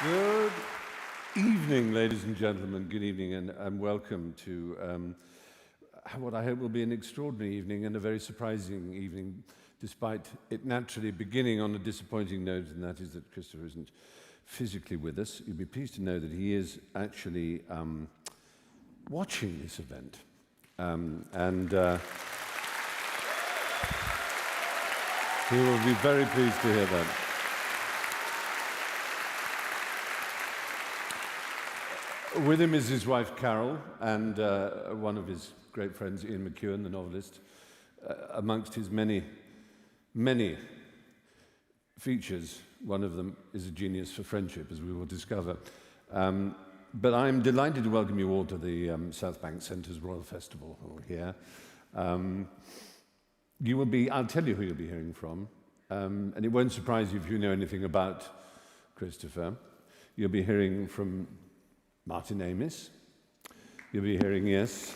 Good evening, ladies and gentlemen. Good evening, and welcome to what I hope will be an extraordinary evening and a very surprising evening, despite it naturally beginning on a disappointing note, and that is that Christopher isn't physically with us. You'll be pleased to know that he is actually watching this event. He will be very pleased to hear that. With him is his wife Carol and one of his great friends, Ian McEwan, the novelist. Amongst his many, many features, one of them is a genius for friendship, as we will discover. But I'm delighted to welcome you all to the South Bank Centre's Royal Festival Hall here. I'll tell you who you'll be hearing from, and it won't surprise you if you know anything about Christopher. You'll be hearing from Martin Amis. You'll be hearing, yes,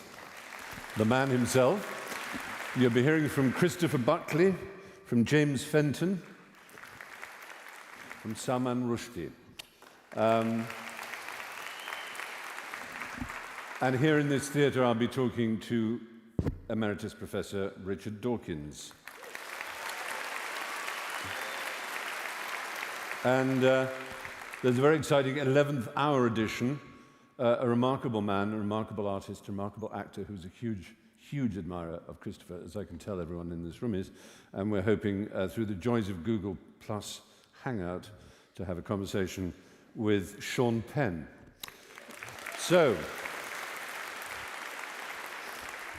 the man himself. You'll be hearing from Christopher Buckley, from James Fenton, from Salman Rushdie. And here in this theatre, I'll be talking to Emeritus Professor Richard Dawkins. And there's a very exciting 11th hour edition. A remarkable man, a remarkable artist, a remarkable actor who's a huge, huge admirer of Christopher, as I can tell everyone in this room is. And we're hoping, through the joys of Google Plus Hangout, to have a conversation with Sean Penn. So,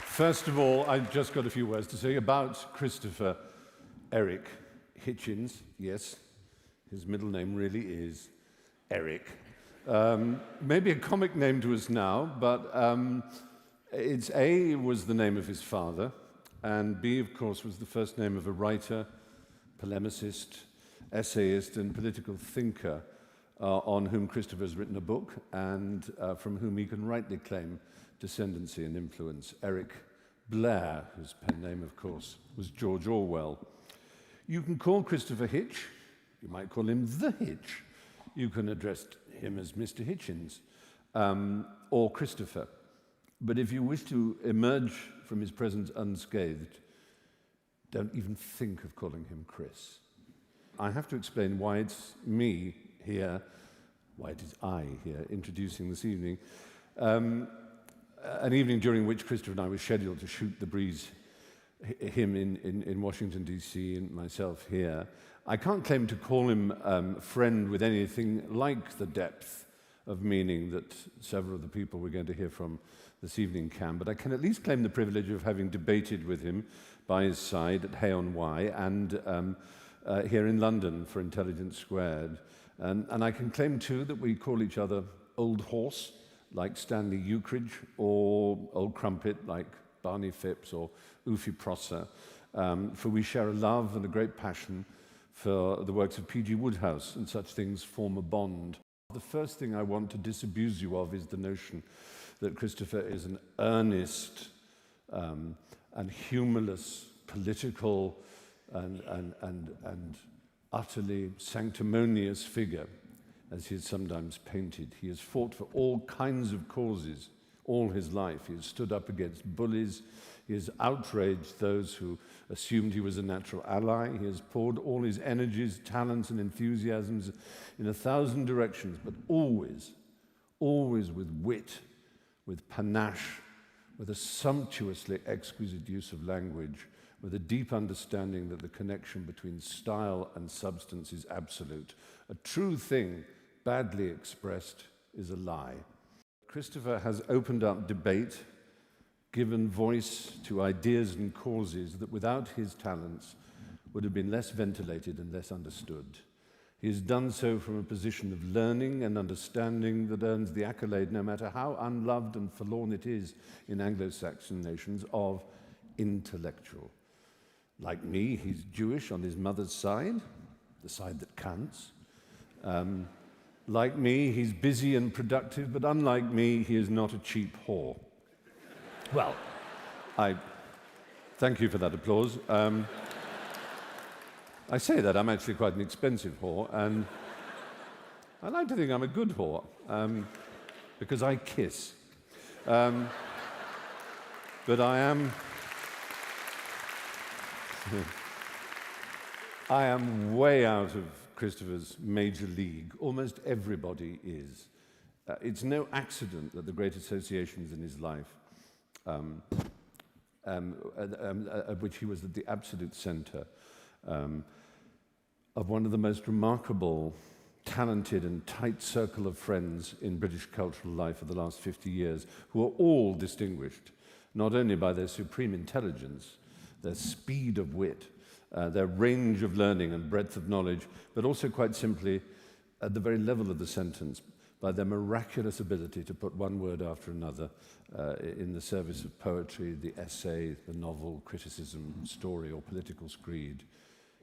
first of all, I've just got a few words to say about Christopher Eric Hitchens. Yes, his middle name really is Eric. Maybe a comic name to us now, but it's A was the name of his father, and B, of course, was the first name of a writer, polemicist, essayist, and political thinker on whom Christopher has written a book, and from whom he can rightly claim descendancy and influence. Eric Blair, whose pen name, of course, was George Orwell. You can call Christopher Hitch. You might call him the Hitch. You can address him as Mr. Hitchens or Christopher. But if you wish to emerge from his presence unscathed, don't even think of calling him Chris. I have to explain why it's me here, why it is I here, introducing this evening. An evening during which Christopher and I were scheduled to shoot The Breeze, him in Washington, D.C., and myself here. I can't claim to call him friend with anything like the depth of meaning that several of the people we're going to hear from this evening can, but I can at least claim the privilege of having debated with him by his side at Hay on Wye and here in London for Intelligence Squared. And I can claim, too, that we call each other Old Horse, like Stanley Ukridge, or Old Crumpet, like Barney Phipps or Ufi Prosser, for we share a love and a great passion for the works of P.G. Wodehouse, and such things form a bond. The first thing I want to disabuse you of is the notion that Christopher is an earnest and humorless, political and utterly sanctimonious figure, as he is sometimes painted. He has fought for all kinds of causes all his life. He has stood up against bullies. He has outraged those who assumed he was a natural ally. He has poured all his energies, talents, and enthusiasms in 1,000 directions, but always, always with wit, with panache, with a sumptuously exquisite use of language, with a deep understanding that the connection between style and substance is absolute. A true thing, badly expressed, is a lie. Christopher has opened up debate, given voice to ideas and causes that without his talents would have been less ventilated and less understood. He has done so from a position of learning and understanding that earns the accolade, no matter how unloved and forlorn it is in Anglo-Saxon nations, of intellectual. Like me, he's Jewish on his mother's side, the side that counts. Like me, he's busy and productive, but unlike me, he is not a cheap whore. Well, I thank you for that applause. I say that, I'm actually quite an expensive whore, and I like to think I'm a good whore, because I kiss. But I am way out of Christopher's major league. Almost everybody is. It's no accident that the great associations in his life, of which he was at the absolute center, of one of the most remarkable, talented and tight circle of friends in British cultural life of the last 50 years, who are all distinguished, not only by their supreme intelligence, their speed of wit, their range of learning and breadth of knowledge, but also quite simply, at the very level of the sentence, by their miraculous ability to put one word after another in the service of poetry, the essay, the novel, criticism, story, or political screed.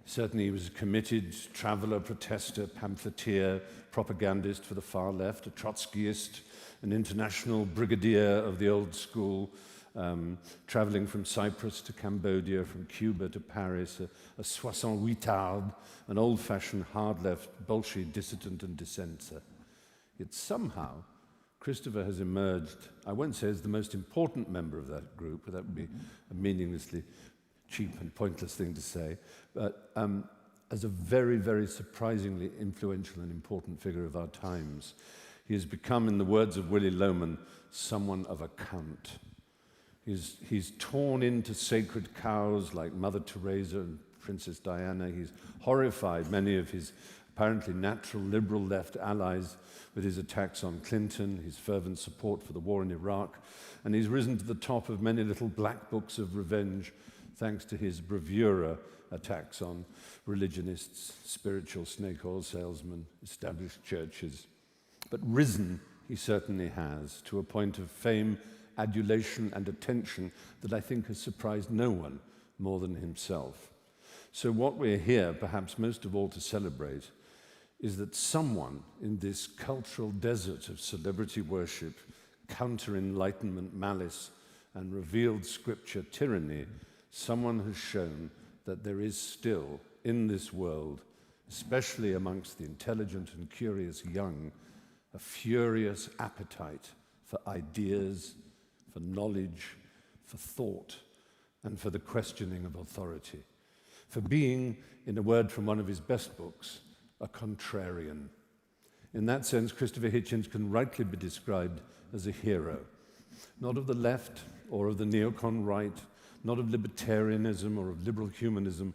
Certainly he was a committed traveller, protester, pamphleteer, propagandist for the far left, a Trotskyist, an international brigadier of the old school, travelling from Cyprus to Cambodia, from Cuba to Paris, a 68ard, an old-fashioned hard-left Bolshevik dissident and dissenter. Yet somehow, Christopher has emerged, I won't say as the most important member of that group, but that would be a meaninglessly cheap and pointless thing to say, but as a very, very surprisingly influential and important figure of our times. He has become, in the words of Willie Loman, someone of account. He's torn into sacred cows like Mother Teresa and Princess Diana. He's horrified many of his apparently natural liberal left allies with his attacks on Clinton, his fervent support for the war in Iraq, and he's risen to the top of many little black books of revenge thanks to his bravura attacks on religionists, spiritual snake oil salesmen, established churches. But risen he certainly has, to a point of fame, adulation, and attention that I think has surprised no one more than himself. So what we're here, perhaps most of all, to celebrate is that someone in this cultural desert of celebrity worship, counter-enlightenment malice, and revealed scripture tyranny, someone has shown that there is still, in this world, especially amongst the intelligent and curious young, a furious appetite for ideas, for knowledge, for thought, and for the questioning of authority, for being, in a word from one of his best books, a contrarian. In that sense, Christopher Hitchens can rightly be described as a hero, not of the left or of the neocon right, not of libertarianism or of liberal humanism,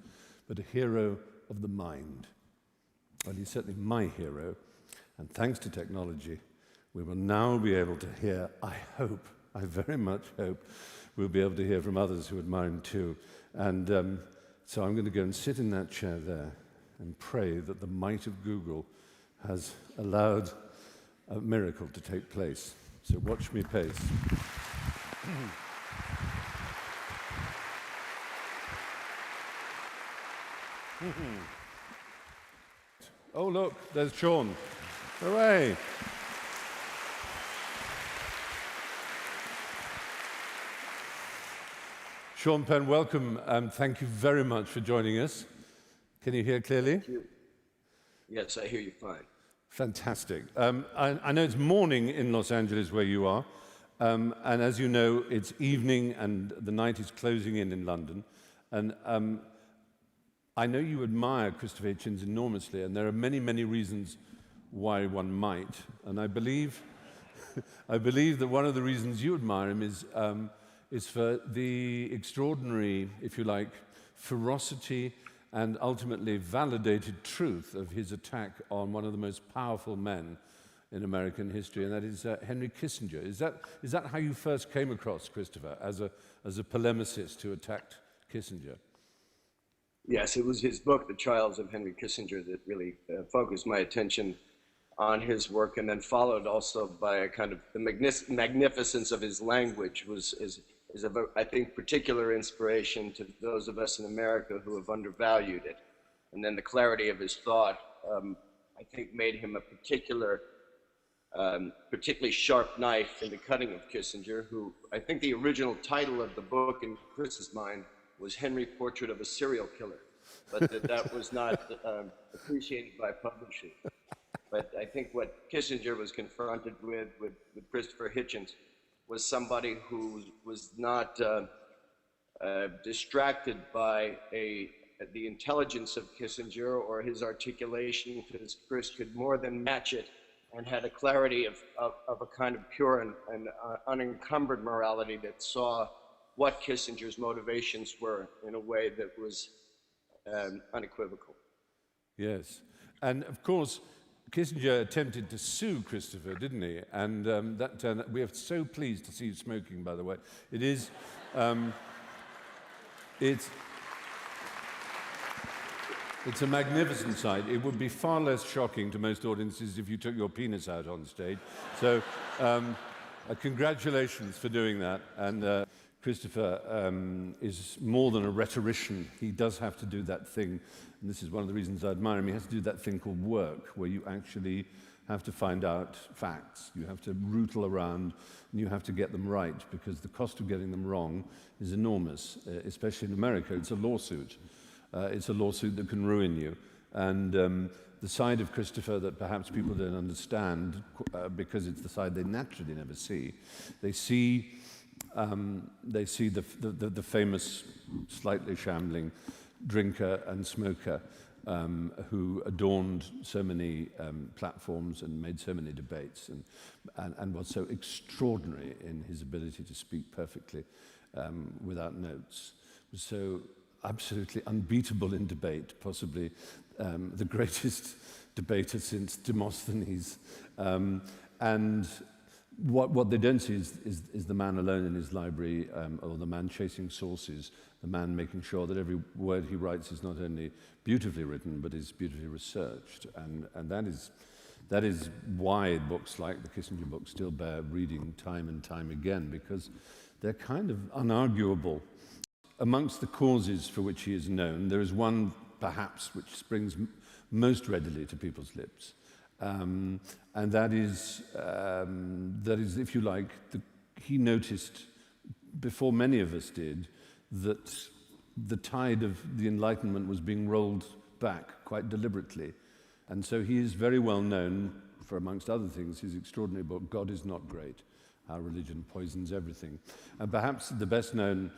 but a hero of the mind. Well, he's certainly my hero, and thanks to technology, we will now be able to hear, I very much hope, we'll be able to hear from others who admire him too. And so I'm going to go and sit in that chair there and pray that the might of Google has allowed a miracle to take place. So watch me pace. Oh, look, there's Sean. Hooray! Sean Penn, welcome, and thank you very much for joining us. Can you hear clearly? Thank you. Yes, I hear you fine. Fantastic. I know it's morning in Los Angeles where you are, and as you know, it's evening and the night is closing in London. And I know you admire Christopher Hitchens enormously, and there are many, many reasons why one might. And I believe that one of the reasons you admire him is for the extraordinary, if you like, ferocity and ultimately validated truth of his attack on one of the most powerful men in American history, and that is Henry Kissinger. Is that how you first came across Christopher, as a polemicist who attacked Kissinger? Yes, it was his book, The Trials of Henry Kissinger, that really focused my attention on his work, and then followed also by a kind of the magnificence of his language is of, I think, particular inspiration to those of us in America who have undervalued it. And then the clarity of his thought, I think, made him a particularly sharp knife in the cutting of Kissinger, who I think the original title of the book in Chris's mind was Henry, Portrait of a Serial Killer, but that was not appreciated by publishers. But I think what Kissinger was confronted with Christopher Hitchens was somebody who was not distracted by the intelligence of Kissinger or his articulation, because Chris could more than match it and had a clarity of a kind of pure and unencumbered morality that saw what Kissinger's motivations were in a way that was unequivocal. Yes. And of course, Kissinger attempted to sue Christopher, didn't he? And that turned out, we are so pleased to see you smoking, by the way. It is, it's a magnificent sight. It would be far less shocking to most audiences if you took your penis out on stage. So congratulations for doing that. And Christopher is more than a rhetorician. He does have to do that thing, and this is one of the reasons I admire him. He has to do that thing called work, where you actually have to find out facts. You have to rootle around, and you have to get them right, because the cost of getting them wrong is enormous, especially in America. It's a lawsuit. It's a lawsuit that can ruin you. And the side of Christopher that perhaps people don't understand, because it's the side they naturally never see, they see the famous, slightly shambling drinker and smoker who adorned so many platforms and made so many debates and was so extraordinary in his ability to speak perfectly without notes. Was so absolutely unbeatable in debate, possibly the greatest debater since Demosthenes. And what they don't see is the man alone in his library, or the man chasing sources, the man making sure that every word he writes is not only beautifully written, but is beautifully researched. And that is why books like the Kissinger book still bear reading time and time again, because they're kind of unarguable. Amongst the causes for which he is known, there is one, perhaps, which springs most readily to people's lips. And that is, if you like, he noticed, before many of us did, that the tide of the Enlightenment was being rolled back quite deliberately. And so he is very well known for, amongst other things, his extraordinary book, God is Not Great, How Religion Poisons Everything. And perhaps the best known,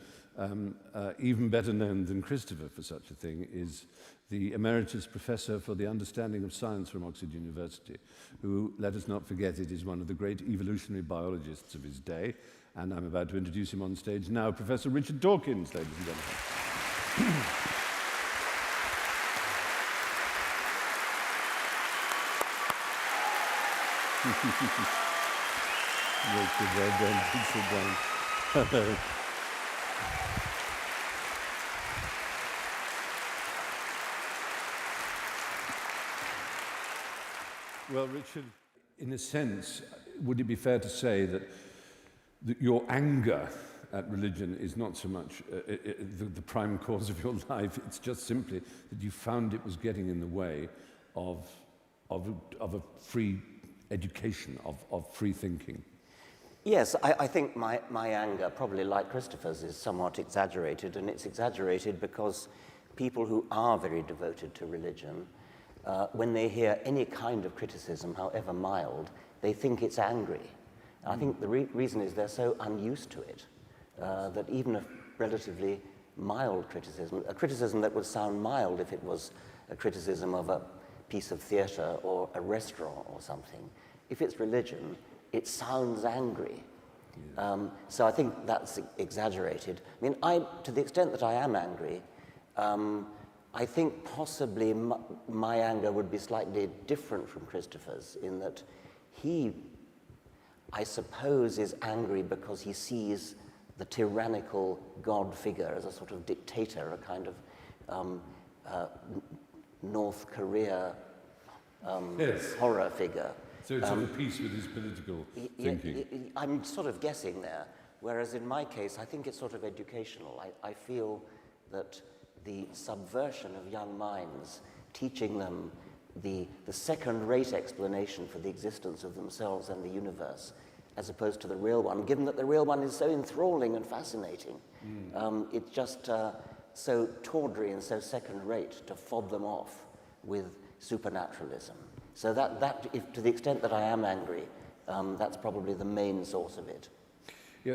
even better known than Christopher for such a thing, is the Emeritus Professor for the Understanding of Science from Oxford University, who, let us not forget it, is one of the great evolutionary biologists of his day. And I'm about to introduce him on stage now, Professor Richard Dawkins, ladies and gentlemen. Richard, well done. Sit down. Hello. Well, Richard, in a sense, would it be fair to say that your anger at religion is not so much the prime cause of your life, it's just simply that you found it was getting in the way of a free education, of free thinking? Yes, I think my anger, probably like Christopher's, is somewhat exaggerated, and it's exaggerated because people who are very devoted to religion, when they hear any kind of criticism, however mild, they think it's angry. I think the reason is they're so unused to it, that even a relatively mild criticism, a criticism that would sound mild if it was a criticism of a piece of theatre or a restaurant or something, if it's religion, it sounds angry. So I think that's exaggerated. I mean, to the extent that I am angry, I think possibly my anger would be slightly different from Christopher's, in that he, I suppose, is angry because he sees the tyrannical God figure as a sort of dictator, a kind of North Korea Yes. horror figure. So it's of a piece with his political thinking. I'm sort of guessing there, whereas in my case, I think it's sort of educational. I feel that the subversion of young minds, teaching them the second-rate explanation for the existence of themselves and the universe, as opposed to the real one, given that the real one is so enthralling and fascinating. It's just so tawdry and so second-rate to fob them off with supernaturalism. So if, to the extent that I am angry, that's probably the main source of it. Yeah,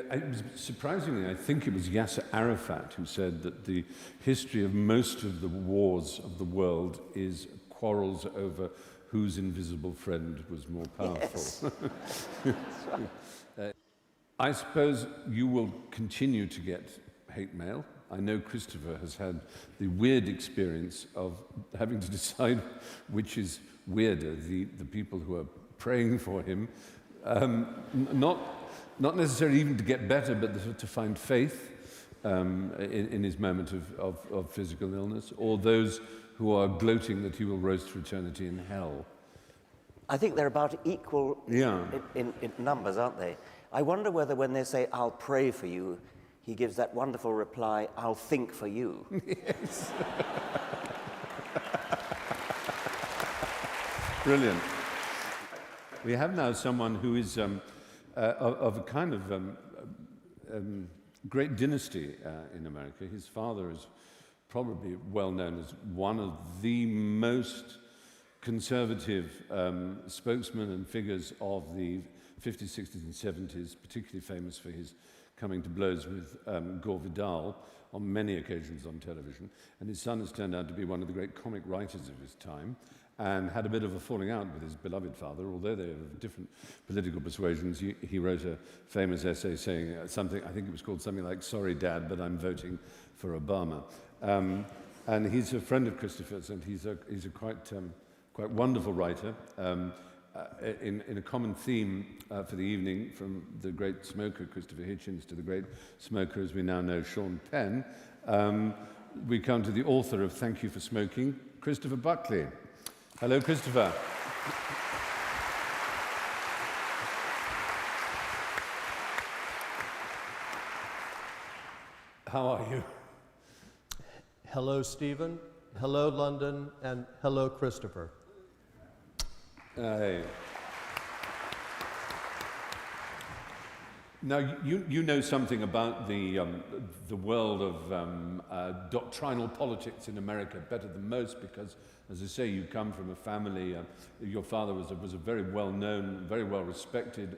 surprisingly, I think it was Yasser Arafat who said that the history of most of the wars of the world is quarrels over whose invisible friend was more powerful. Yes. I suppose you will continue to get hate mail. I know Christopher has had the weird experience of having to decide which is weirder, the people who are praying for him, not necessarily even to get better, but to find faith in his moment of physical illness, or those who are gloating that he will roast for eternity in hell. I think they're about equal in numbers, aren't they? I wonder whether when they say, "I'll pray for you," he gives that wonderful reply, "I'll think for you." Yes. Brilliant. We have now someone who is of a kind of great dynasty in America. His father is probably well known as one of the most conservative spokesmen and figures of the 50s, 60s, and 70s, particularly famous for his coming to blows with Gore Vidal on many occasions on television. And his son has turned out to be one of the great comic writers of his time and had a bit of a falling out with his beloved father. Although they were of different political persuasions, he wrote a famous essay saying something, I think it was called something like, "Sorry, Dad, but I'm voting for Obama." And he's a friend of Christopher's, and he's a quite wonderful writer. In a common theme for the evening, from the great smoker Christopher Hitchens to the great smoker, as we now know, Sean Penn, we come to the author of Thank You for Smoking, Christopher Buckley. Hello, Christopher. How are you? Hello, Stephen. Hello, London. And hello, Christopher. Hey. Now, you know something about the world of doctrinal politics in America better than most because, as I say, you come from a family, your father was a very well-known, very well-respected,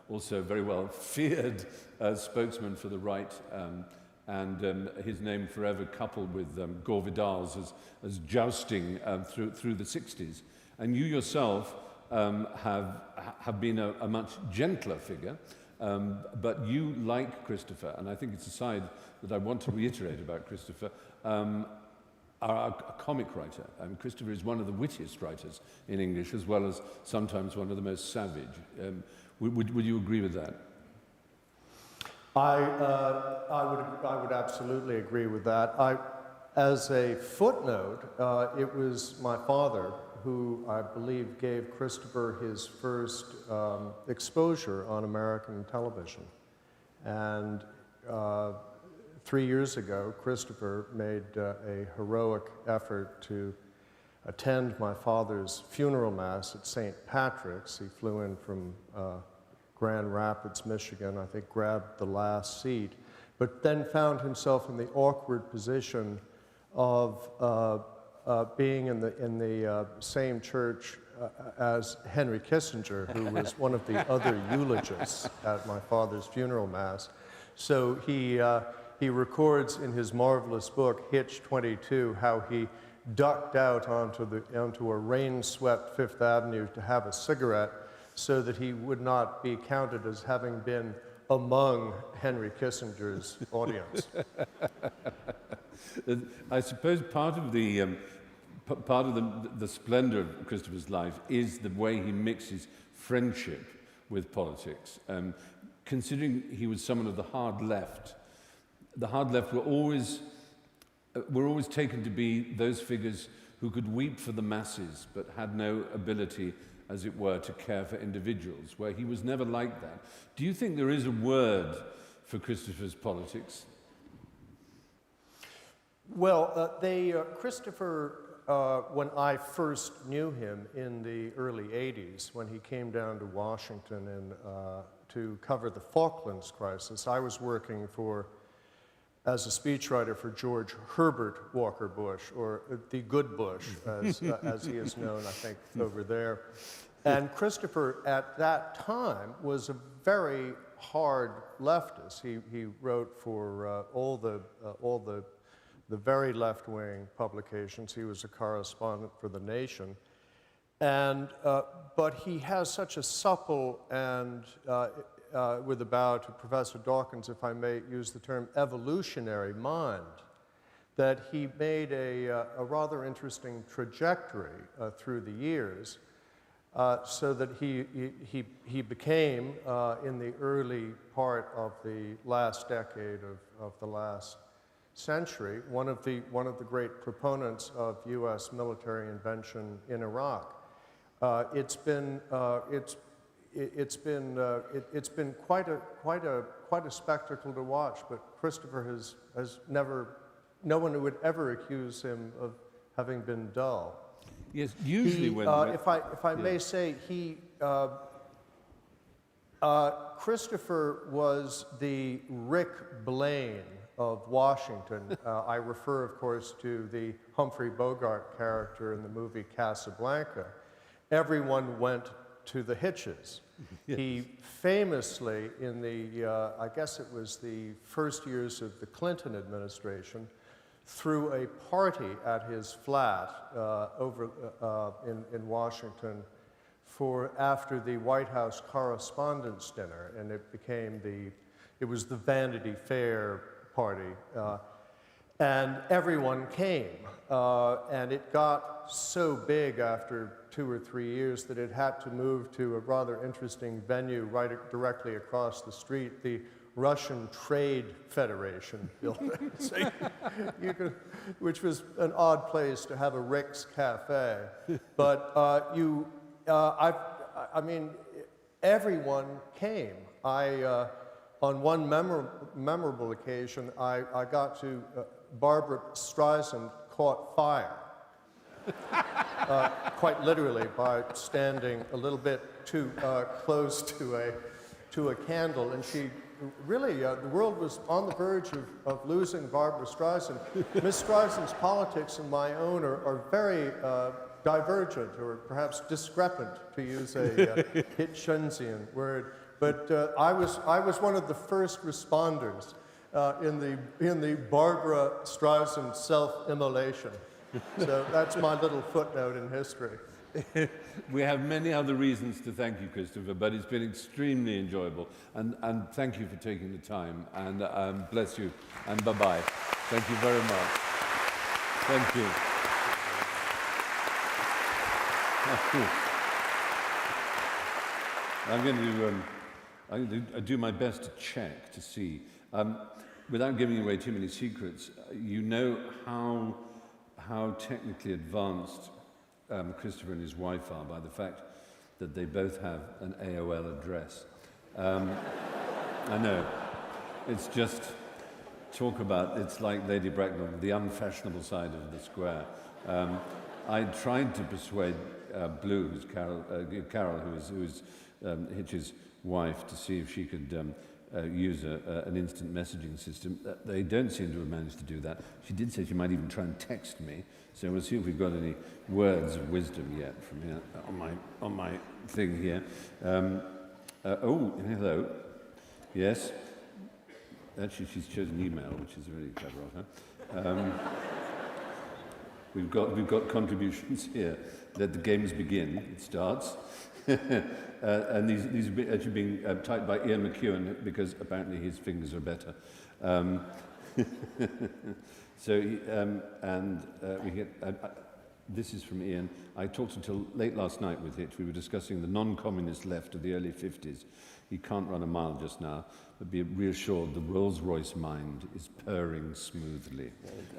also very well-feared spokesman for the right, and his name forever coupled with Gore Vidal's as jousting through the 60s. And you yourself have been a much gentler figure, but you, like Christopher, and I think it's a side that I want to reiterate about Christopher, are a comic writer. Christopher is one of the wittiest writers in English, as well as sometimes one of the most savage. Would you agree with that? I would absolutely agree with that. As a footnote, it was my father who I believe gave Christopher his first exposure on American television. And 3 years ago, Christopher made a heroic effort to attend my father's funeral mass at St. Patrick's. He flew in from Grand Rapids, Michigan, I think grabbed the last seat, but then found himself in the awkward position of being in the same church as Henry Kissinger, who was one of the other eulogists at my father's funeral mass. So he records in his marvelous book, Hitch 22, how he ducked out onto a rain-swept Fifth Avenue to have a cigarette so that he would not be counted as having been among Henry Kissinger's audience. I suppose part of the splendor of Christopher's life is the way he mixes friendship with politics. Considering he was someone of the hard left were always taken to be those figures who could weep for the masses but had no ability, as it were, to care for individuals, where he was never like that. Do you think there is a word for Christopher's politics? Well, Christopher, when I first knew him in the early 80s, when he came down to Washington to cover the Falklands crisis, I was working for as a speechwriter for George Herbert Walker Bush, or the Good Bush, as he is known, I think, over there. And Christopher, at that time, was a very hard leftist. He wrote for all the very left-wing publications. He was a correspondent for The Nation. And, but he has such a supple and, with a bow to Professor Dawkins, if I may use the term, evolutionary mind, that he made a rather interesting trajectory through the years, so that he became, in the early part of the last decade of the last century, one of the great proponents of U.S. military intervention in Iraq. It's been quite a spectacle to watch, but Christopher has never, no one would ever accuse him of having been dull. Yes, usually when... If I may say, Christopher was the Rick Blaine of Washington. I refer, of course, to the Humphrey Bogart character in the movie Casablanca. Everyone went to the Hitchens. Yes. He famously, in the, I guess it was the first years of the Clinton administration, threw a party at his flat in Washington after the White House Correspondents' Dinner, and it was the Vanity Fair party, and everyone came, and it got so big after 2 or 3 years that it had to move to a rather interesting venue right directly across the street, the Russian Trade Federation building, so which was an odd place to have a Rick's Cafe. But I mean, everyone came. On one memorable occasion, I got to, Barbara Streisand caught fire. Quite literally, by standing a little bit too close to a candle, and she really, the world was on the verge of losing Barbara Streisand. Miss Streisand's politics and my own are very divergent, or perhaps discrepant, to use a Hitchensian word. But I was one of the first responders in the Barbara Streisand self-immolation. So that's my little footnote in history. We have many other reasons to thank you, Christopher, but it's been extremely enjoyable. And thank you for taking the time. And bless you. And bye-bye. Thank you very much. Thank you. I'm going to do my best to check to see. Without giving away too many secrets, you know how technically advanced Christopher and his wife are by the fact that they both have an AOL address. I know. It's just, talk about, it's like Lady Bracknell, the unfashionable side of the square. I tried to persuade Blue, who's Carol, who is Hitch's wife, to see if she could use an instant messaging system. They don't seem to have managed to do that. She did say she might even try and text me, so we'll see if we've got any words of wisdom yet from here on my thing here. Oh, hello. Yes. Actually, she's chosen email, which is really clever of her. We've got contributions here. Let the games begin. It starts. And these are actually being typed by Ian McEwan because apparently his fingers are better. So, we get. This is from Ian. I talked until late last night with Hitch. We were discussing the non-communist left of the early 50s. He can't run a mile just now, but be reassured the Rolls-Royce mind is purring smoothly,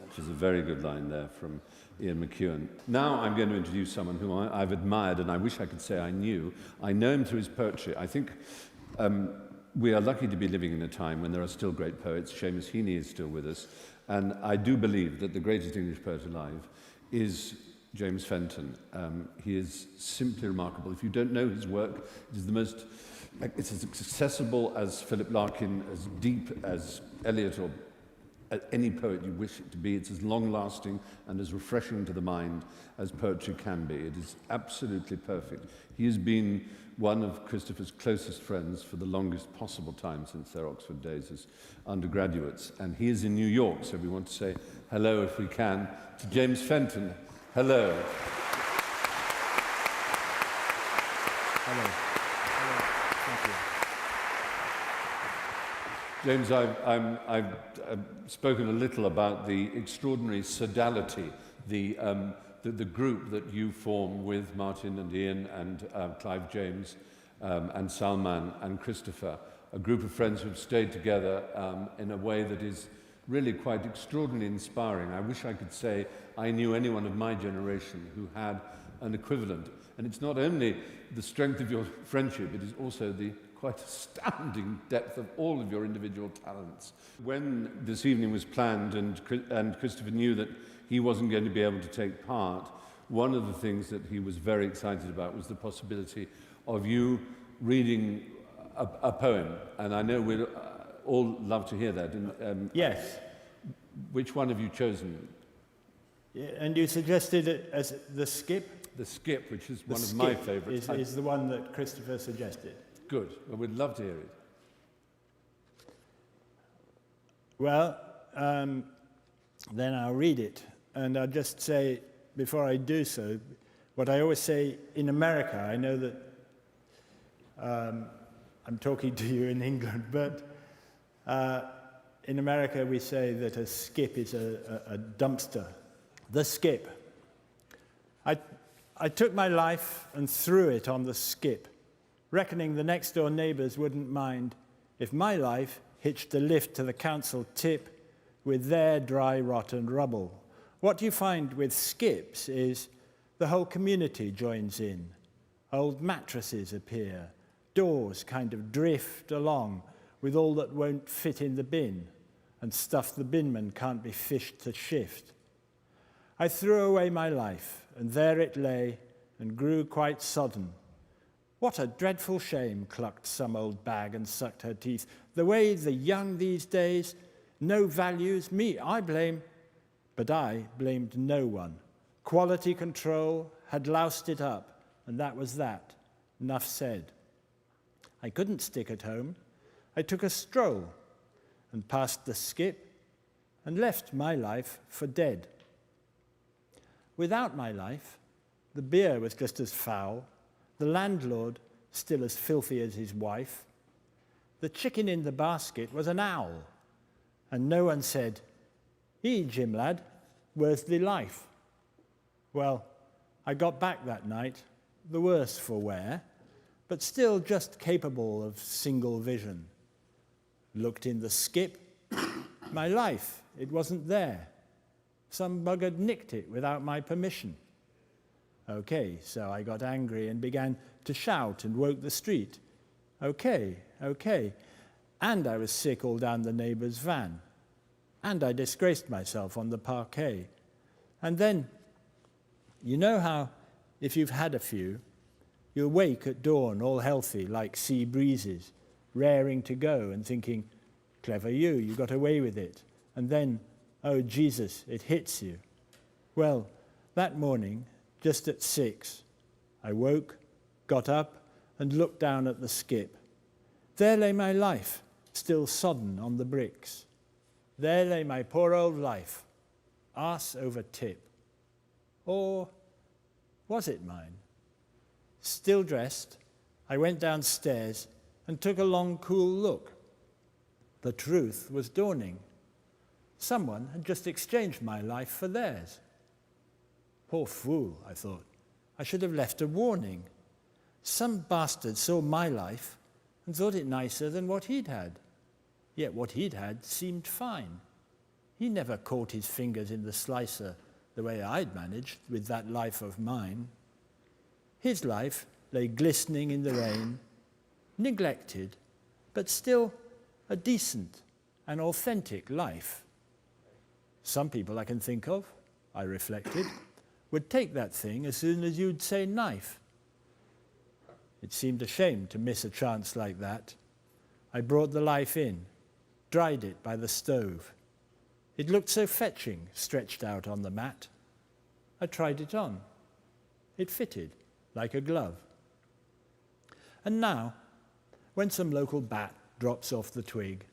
which is a very good line there from Ian McEwan. Now I'm going to introduce someone whom I've admired, and I wish I could say I knew. I know him through his poetry. I think we are lucky to be living in a time when there are still great poets. Seamus Heaney is still with us, and I do believe that the greatest English poet alive is James Fenton. He is simply remarkable. If you don't know his work, it is the most, it's as accessible as Philip Larkin, as deep as Eliot or any poet you wish it to be. It's as long-lasting and as refreshing to the mind as poetry can be. It is absolutely perfect. He has been one of Christopher's closest friends for the longest possible time since their Oxford days as undergraduates. And he is in New York, so we want to say hello, if we can, to James Fenton. Hello. Hello. Hello. Thank you. James, I've spoken a little about the extraordinary sodality, the group that you form with Martin and Ian and Clive James and Salman and Christopher, a group of friends who have stayed together in a way that is really quite extraordinarily inspiring. I wish I could say I knew anyone of my generation who had an equivalent. And it's not only the strength of your friendship, it is also the quite astounding depth of all of your individual talents. When this evening was planned and Christopher knew that he wasn't going to be able to take part, one of the things that he was very excited about was the possibility of you reading a poem. And I know we'd all love to hear that. Yes. Which one have you chosen? Yeah, and you suggested it as the skip? The Skip, which is one of Skip my favourites. is the one that Christopher suggested. Good. Well, we'd love to hear it. Well, then I'll read it. And I'll just say, before I do so, what I always say in America, I know that I'm talking to you in England, but in America we say that a skip is a dumpster. The skip. I took my life and threw it on the skip, reckoning the next door neighbours wouldn't mind if my life hitched a lift to the council tip with their dry, rotten rubble. What you find with skips is the whole community joins in. Old mattresses appear, doors kind of drift along with all that won't fit in the bin, and stuff the binman can't be fished to shift. I threw away my life, and there it lay, and grew quite sodden. What a dreadful shame, clucked some old bag and sucked her teeth. The way the young these days, no values, me I blame. But I blamed no one. Quality control had loused it up, and that was that. Enough said. I couldn't stick at home. I took a stroll and passed the skip and left my life for dead. Without my life, the beer was just as foul, the landlord still as filthy as his wife. The chicken in the basket was an owl, and no one said, Jim lad, where's thee life? Well, I got back that night, the worse for wear, but still just capable of single vision. Looked in the skip, my life, it wasn't there. Some bug had nicked it without my permission. Okay, so I got angry and began to shout and woke the street. Okay. And I was sick all down the neighbour's van. And I disgraced myself on the parquet. And then, you know how, if you've had a few, you wake at dawn all healthy like sea breezes, raring to go and thinking, clever you got away with it. And then, oh, Jesus, it hits you. Well, that morning, just at 6, I woke, got up, and looked down at the skip. There lay my life, still sodden on the bricks. There lay my poor old life, arse over tip. Or was it mine? Still dressed, I went downstairs and took a long, cool look. The truth was dawning. Someone had just exchanged my life for theirs. Poor fool, I thought. I should have left a warning. Some bastard saw my life and thought it nicer than what he'd had. Yet what he'd had seemed fine. He never caught his fingers in the slicer the way I'd managed with that life of mine. His life lay glistening in the rain, neglected, but still a decent and authentic life. Some people I can think of, I reflected, would take that thing as soon as you'd say knife. It seemed a shame to miss a chance like that. I brought the life in, dried it by the stove. It looked so fetching, stretched out on the mat. I tried it on. It fitted, like a glove. And now, when some local bat drops off the twig,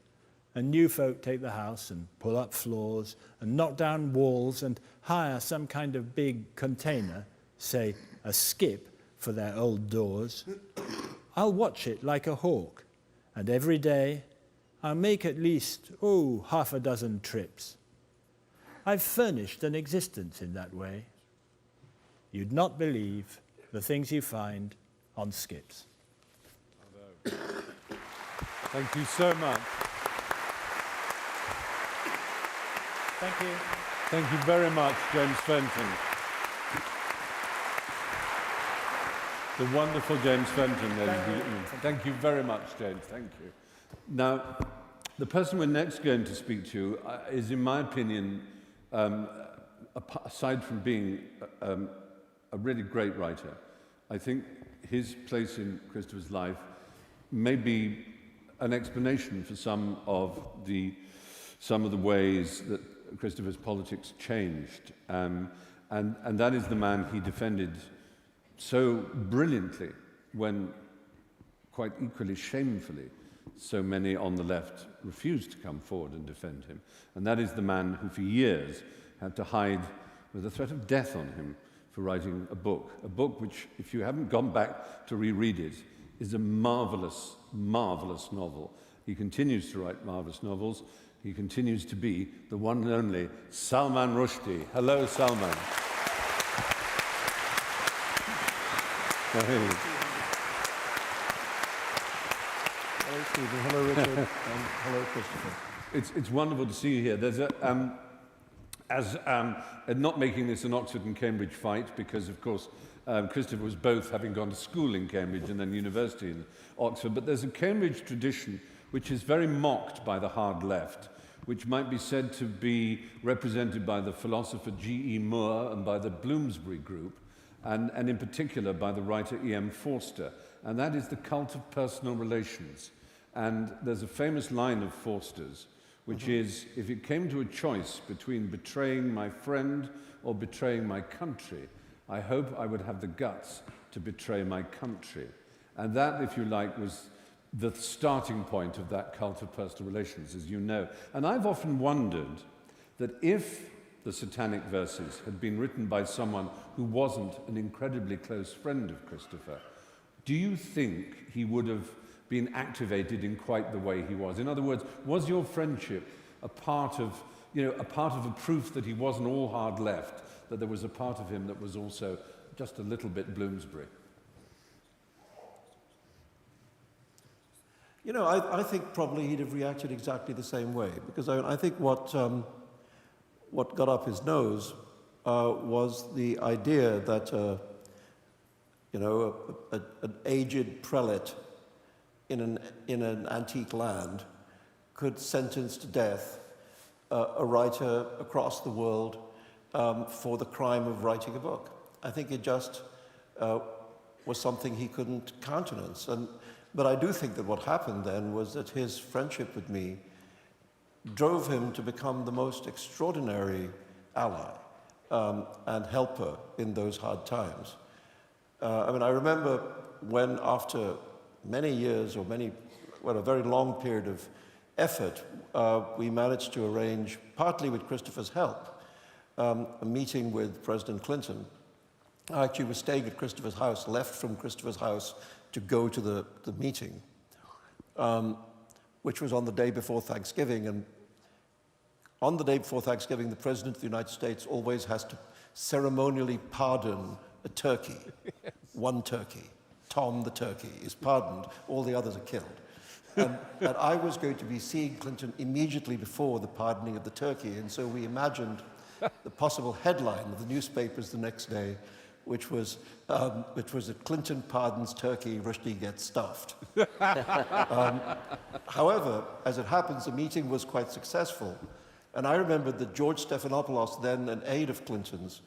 and new folk take the house and pull up floors and knock down walls and hire some kind of big container, say a skip, for their old doors, I'll watch it like a hawk, and every day I'll make at least, half a dozen trips. I've furnished an existence in that way. You'd not believe the things you find on skips. Thank you so much. Thank you. Thank you very much, James Fenton. The wonderful James Fenton, ladies and gentlemen. Thank you very much, James. Thank you. Now, the person we're next going to speak to is, in my opinion, aside from being a really great writer, I think his place in Christopher's life may be an explanation for some of the ways that Christopher's politics changed. And that is the man he defended so brilliantly when, quite equally shamefully, so many on the left refused to come forward and defend him. And that is the man who for years had to hide with the threat of death on him for writing a book which, if you haven't gone back to reread it, is a marvelous, marvelous novel. He continues to write marvelous novels. He continues to be the one and only Salman Rushdie. Hello, Salman. Hello, Stephen. Hello, Richard. And hello, Christopher. It's wonderful to see you here. There's not making this an Oxford and Cambridge fight, because, of course, Christopher was both, having gone to school in Cambridge and then university in Oxford. But there's a Cambridge tradition which is very mocked by the hard left, which might be said to be represented by the philosopher G.E. Moore and by the Bloomsbury Group, and in particular by the writer E.M. Forster, and that is the cult of personal relations. And there's a famous line of Forster's, which is, if it came to a choice between betraying my friend or betraying my country, I hope I would have the guts to betray my country. And that, if you like, was the starting point of that cult of personal relations, as you know. And I've often wondered that if the Satanic Verses had been written by someone who wasn't an incredibly close friend of Christopher, do you think he would have been activated in quite the way he was? In other words, was your friendship a part of a proof that he wasn't all hard left, that there was a part of him that was also just a little bit Bloomsbury? You know, I think probably he'd have reacted exactly the same way, because I think what got up his nose was the idea that an aged prelate in an antique land could sentence to death a writer across the world for the crime of writing a book. I think it just was something he couldn't countenance. But I do think that what happened then was that his friendship with me drove him to become the most extraordinary ally and helper in those hard times. I remember when, after many years or a very long period of effort, we managed to arrange, partly with Christopher's help, a meeting with President Clinton. I actually was staying at Christopher's house, left from Christopher's house to go to the meeting, which was on the day before Thanksgiving. And on the day before Thanksgiving, the President of the United States always has to ceremonially pardon a turkey. One turkey. Tom the turkey is pardoned, all the others are killed. And I was going to be seeing Clinton immediately before the pardoning of the turkey, and so we imagined the possible headline of the newspapers the next day, which was that Clinton pardons turkey, Rushdie gets stuffed. However, as it happens, the meeting was quite successful. And I remembered that George Stephanopoulos, then an aide of Clinton's,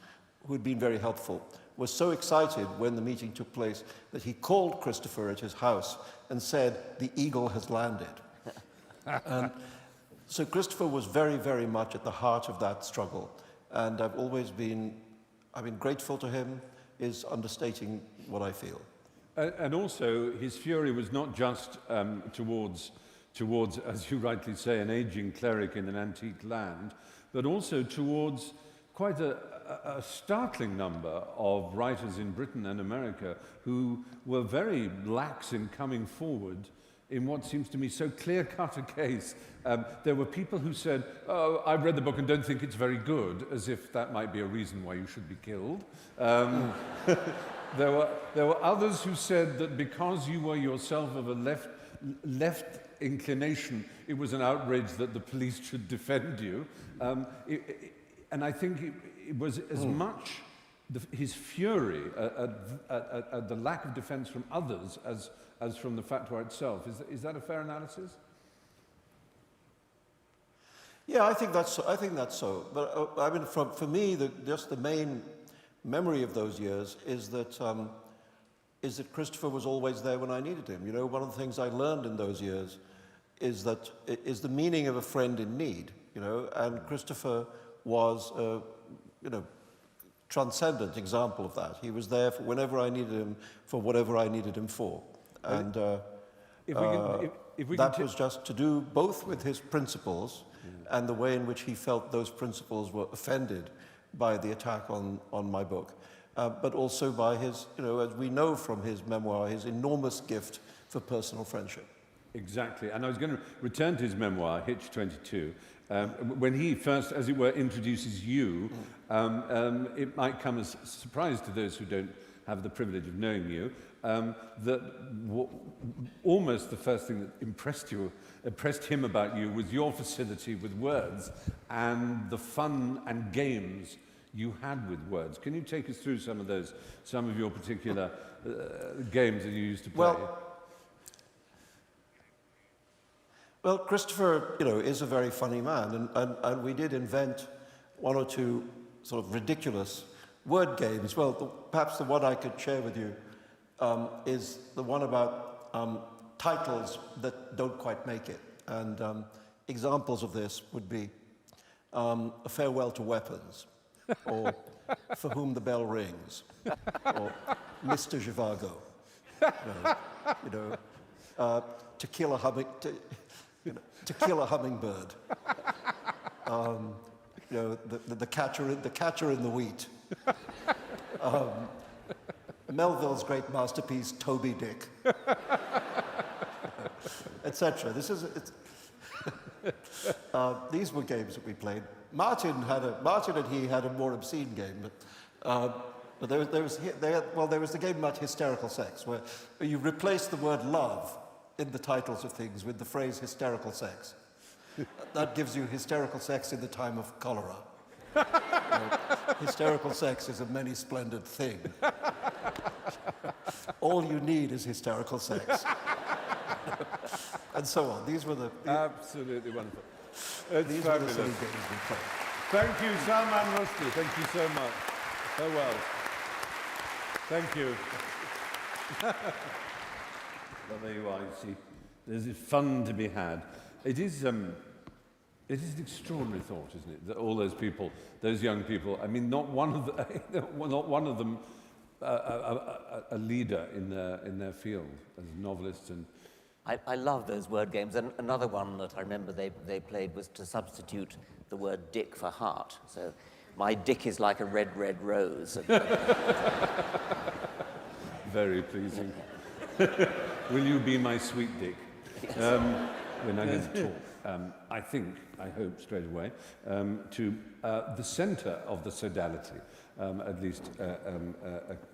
who had been very helpful, was so excited when the meeting took place that he called Christopher at his house and said, "The eagle has landed." And So Christopher was very, very much at the heart of that struggle. And I've been grateful to him is understating what I feel. And also, his fury was not just towards, as you rightly say, an aging cleric in an antique land, but also towards quite a startling number of writers in Britain and America who were very lax in coming forward in what seems to me so clear-cut a case. There were people who said, "Oh, I've read the book and don't think it's very good," as if that might be a reason why you should be killed. There were others who said that because you were yourself of a left inclination, it was an outrage that the police should defend you. And I think it was as much his fury at the lack of defense from others as from the fatwa itself. Is that a fair analysis? Yeah, I think that's so. But I mean, for me, just the main memory of those years is that Christopher was always there when I needed him. You know, one of the things I learned in those years is the meaning of a friend in need. You know, and Christopher was a transcendent example of that. He was there for whenever I needed him, for whatever I needed him for, and that was just to do both with his principles and the way in which he felt those principles were offended by the attack on my book, but also by his, as we know from his memoir, his enormous gift for personal friendship. Exactly, and I was going to return to his memoir, Hitch 22. When he first, as it were, introduces you, it might come as a surprise to those who don't have the privilege of knowing you, that almost the first thing that impressed him about you was your facility with words and the fun and games you had with words. Can you take us through some of your particular games that you used to play? Well, Christopher, is a very funny man, and we did invent one or two sort of ridiculous word games. Well, perhaps the one I could share with you is the one about titles that don't quite make it. And examples of this would be A Farewell to Weapons, or For Whom the Bell Rings, or Mr. Zhivago, To Kill a Hummingbird, the catcher in the wheat, Melville's great masterpiece, Toby Dick, etc. These were games that we played. Martin and he had a more obscene game, but there was the game about hysterical sex, where you replace the word love in the titles of things with the phrase hysterical sex. That gives you hysterical sex in the time of cholera. Hysterical sex is a many splendid thing. All you need is hysterical sex. And so on. These were the absolutely wonderful. These were the silly games we played. Thank you, Salman Rushdie. Thank you so much. So well. Thank you. Well, there you are, you see. There's fun to be had. It is an extraordinary thought, isn't it? That all those people, those young people, I mean, not one of them a leader in their field as novelists. And I love those word games. And another one that I remember they played was to substitute the word dick for heart. So my dick is like a red, red rose. Very pleasing. Will you be my sweet dick? Yes. We're now going to talk, I hope straight away, to the centre of the sodality, at least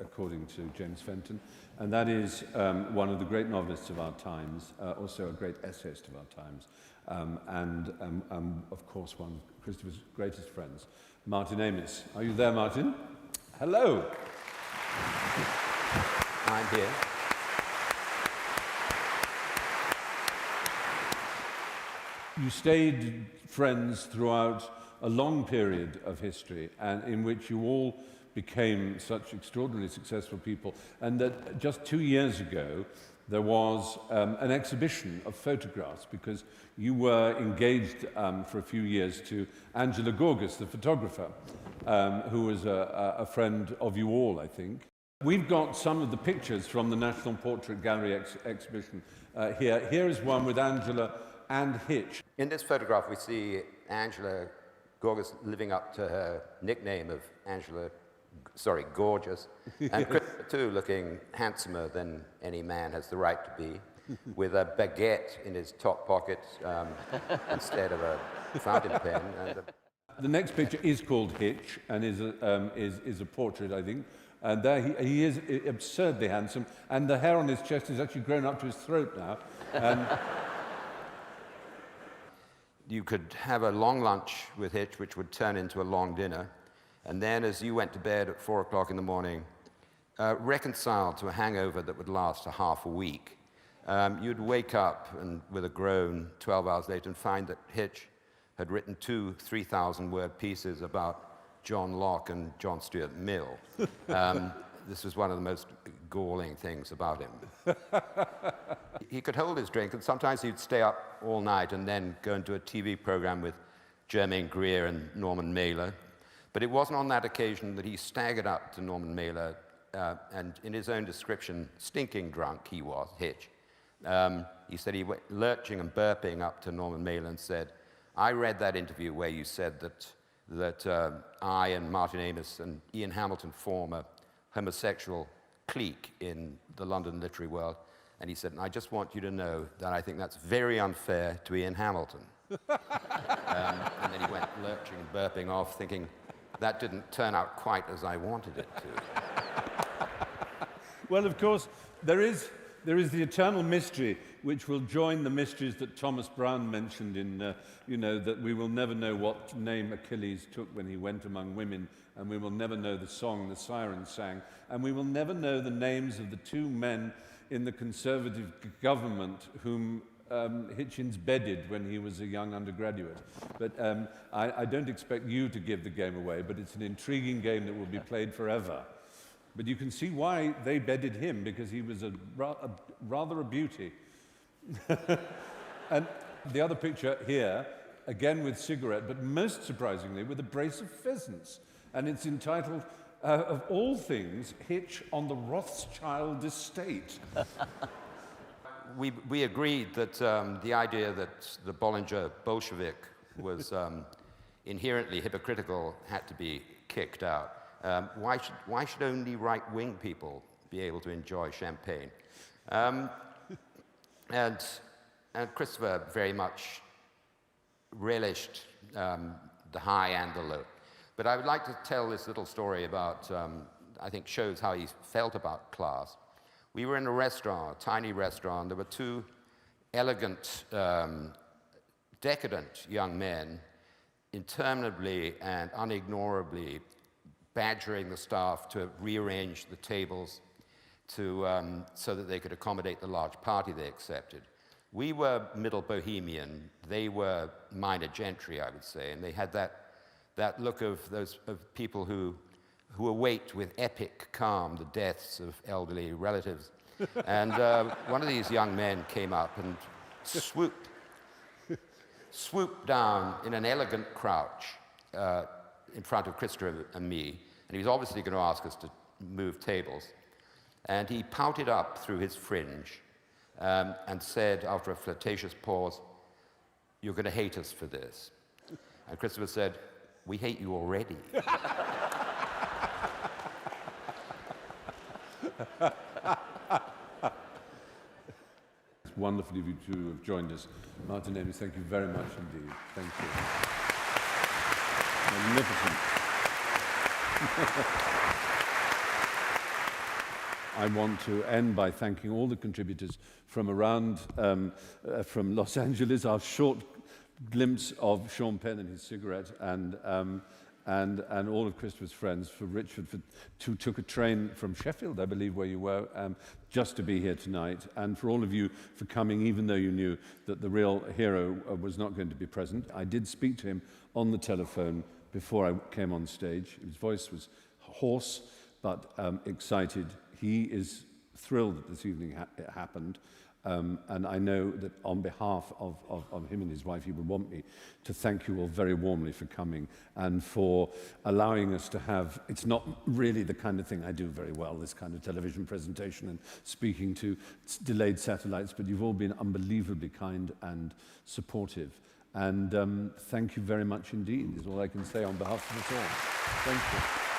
according to James Fenton, and that is one of the great novelists of our times, also a great essayist of our times, and of course one of Christopher's greatest friends, Martin Amis. Are you there, Martin? Hello. I'm here. You stayed friends throughout a long period of history, and in which you all became such extraordinarily successful people, and that just 2 years ago, there was an exhibition of photographs because you were engaged for a few years to Angela Gorgas, the photographer, who was a friend of you all, I think. We've got some of the pictures from the National Portrait Gallery exhibition here. Here is one with Angela and Hitch. In this photograph, we see Angela Gorgas living up to her nickname of Gorgeous, and Christopher too looking handsomer than any man has the right to be, with a baguette in his top pocket instead of a fountain pen. The next picture is called Hitch and is a portrait, I think. And there he is absurdly handsome, and the hair on his chest is actually grown up to his throat now. And you could have a long lunch with Hitch, which would turn into a long dinner. And then as you went to bed at 4 o'clock in the morning, reconciled to a hangover that would last a half a week, you'd wake up and with a groan 12 hours later and find that Hitch had written 2 3,000-word pieces about John Locke and John Stuart Mill. This was one of the most galling things about him. He could hold his drink, and sometimes he'd stay up all night and then go and do a TV program with Germaine Greer and Norman Mailer. But it wasn't on that occasion that he staggered up to Norman Mailer, and in his own description, stinking drunk he was, Hitch. He said he went lurching and burping up to Norman Mailer and said, "I read that interview where you said that I and Martin Amis and Ian Hamilton form a homosexual clique in the London literary world." And he said, "I just want you to know that I think that's very unfair to Ian Hamilton." And then he went lurching and burping off, thinking, that didn't turn out quite as I wanted it to. well, of course, there is the eternal mystery, which will join the mysteries that Thomas Browne mentioned in, that we will never know what name Achilles took when he went among women, and we will never know the song the siren sang, and we will never know the names of the 2 men in the Conservative government whom Hitchens bedded when he was a young undergraduate. But I don't expect you to give the game away, but it's an intriguing game that will be played forever. But you can see why they bedded him, because he was rather a beauty. And the other picture here, again with cigarette, but most surprisingly with a brace of pheasants. And it's entitled, of all things, Hitch on the Rothschild Estate. We agreed that the idea that the Bollinger Bolshevik was inherently hypocritical had to be kicked out. Why should only right-wing people be able to enjoy champagne? And Christopher very much relished the high and the low. But I would like to tell this little story about, I think shows how he felt about class. We were in a restaurant, a tiny restaurant. There were 2 elegant, decadent young men interminably and unignorably badgering the staff to rearrange the tables so that they could accommodate the large party they accepted. We were middle bohemian. They were minor gentry, I would say, and they had that look of people who await with epic calm the deaths of elderly relatives. And one of these young men came up and swooped down in an elegant crouch in front of Christopher and me, and he was obviously going to ask us to move tables. And he pouted up through his fringe and said, after a flirtatious pause, "You're going to hate us for this." And Christopher said, "We hate you already." It's wonderful of you to have joined us. Martin Amis, thank you very much indeed. Thank you. Magnificent. I want to end by thanking all the contributors from around, from Los Angeles, our short glimpse of Sean Penn and his cigarette, and all of Christopher's friends, for Richard, who took a train from Sheffield, I believe, where you were, just to be here tonight, and for all of you for coming, even though you knew that the real hero was not going to be present. I did speak to him on the telephone before I came on stage. His voice was hoarse, but excited. He is thrilled that this evening it happened. And I know that on behalf of him and his wife, he would want me to thank you all very warmly for coming and for allowing us to have, it's not really the kind of thing I do very well, this kind of television presentation and speaking to delayed satellites, but you've all been unbelievably kind and supportive. And thank you very much indeed, is all I can say on behalf of us all. Thank you.